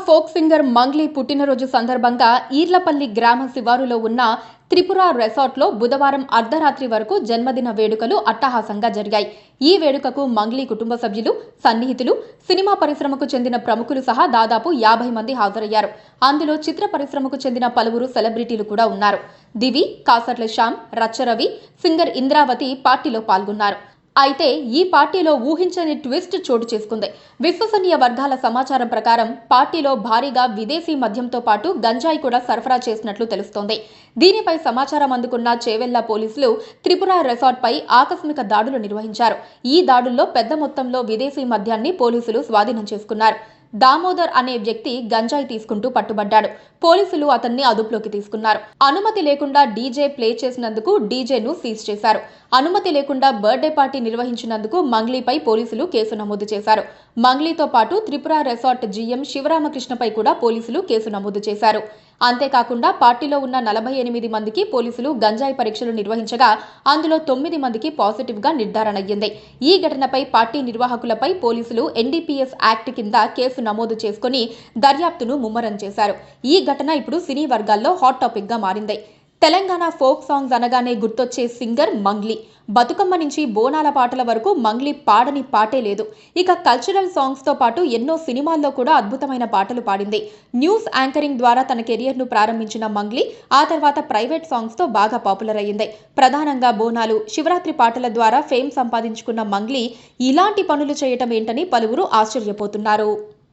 Folk singer Mangli పుట్టినరోజు సందర్భంగా ఈర్లపల్లి గ్రామ శివారులో ఉన్న త్రిపుర రెసార్ట్లో బుధవారం అర్ధరాత్రి వరకు జన్మదిన వేడుకలు అట్టహాసంగా జరిగాయి. ఈ వేడుకకు మంగ్లీ కుటుంబ సభ్యులు, సన్నిహితులు, సినిమా పరిశ్రమకు చెందిన ప్రముఖులు సహా దాదాపు 50 మంది హాజరయ్యారు. అందులో చిత్ర పరిశ్రమకు చెందిన పలువురు సెలబ్రిటీలు కూడా ఉన్నారు. దివి, కాసర్ల శ్యామ్, రచ్చరవి, సింగర్ ఇంద్రావతి పార్టీలో పాల్గొన్నారు. అయితే ఈ పార్టీలో ఊహించని ట్విస్ట్ చోటు చేసుకుంది. విశ్వసనీయ వర్గాల సమాచారం ప్రకారం పార్టీలో భారీగా విదేశీ మద్యంతో పాటు గంజాయి కూడా సరఫరా చేసినట్లు తెలుస్తోంది. దీనిపై సమాచారం అందుకున్న చేవెళ్ల పోలీసులు త్రిపుర రెసార్ట్పై ఆకస్మిక దాడులు నిర్వహించారు. ఈ దాడుల్లో పెద్ద మొత్తంలో విదేశీ మద్యాన్ని పోలీసులు స్వాధీనం చేసుకున్నారు. దామోదర్ అనే వ్యక్తి గంజాయి తీసుకుంటూ పట్టుబడ్డాడు. పోలీసులు అతన్ని అదుపులోకి తీసుకున్నారు. అనుమతి లేకుండా డీజే ప్లే చేసినందుకు డీజేను సీజ్ చేశారు. అనుమతి లేకుండా బర్త్డే పార్టీ నిర్వహించినందుకు మంగ్లీపై పోలీసులు కేసు నమోదు చేశారు. మంగ్లీతో పాటు త్రిపుర రెసార్ట్ జీఎం శివరామకృష్ణపై కూడా పోలీసులు కేసు నమోదు చేశారు. అంతేకాకుండా పార్టీలో ఉన్న 48 మందికి పోలీసులు గంజాయి పరీక్షలు నిర్వహించగా అందులో 9 మందికి పాజిటివ్గా నిర్ధారణ అయ్యింది. ఈ ఘటనపై పార్టీ నిర్వాహకులపై పోలీసులు ఎన్డీపీఎస్ యాక్ట్ కింద కేసు నమోదు చేసుకుని దర్యాప్తును ముమ్మరం చేశారు. ఈ ఘటన ఇప్పుడు సినీ వర్గాల్లో హాట్ టాపిక్ గా మారింది. తెలంగాణ ఫోక్ సాంగ్స్ అనగానే గుర్తొచ్చే సింగర్ మంగ్లీ. బతుకమ్మ నుంచి బోనాల పాటల వరకు మంగ్లీ పాడని పాటే లేదు. ఇక కల్చరల్ సాంగ్స్ తో పాటు ఎన్నో సినిమాల్లో కూడా అద్భుతమైన పాటలు పాడింది. న్యూస్ యాంకరింగ్ ద్వారా తన కెరియర్ ను ప్రారంభించిన మంగ్లీ ఆ తర్వాత ప్రైవేట్ సాంగ్స్ తో బాగా పాపులర్ అయ్యింది. ప్రధానంగా బోనాలు, శివరాత్రి పాటల ద్వారా ఫేమ్ సంపాదించుకున్న మంగ్లీ ఇలాంటి పనులు చేయటం ఏంటని పలువురు ఆశ్చర్యపోతున్నారు.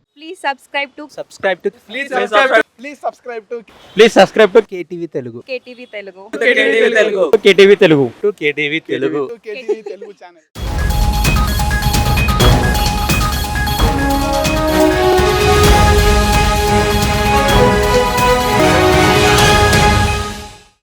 Please subscribe to KTV Telugu. KTV Telugu. KTV Telugu. KTV Telugu channel.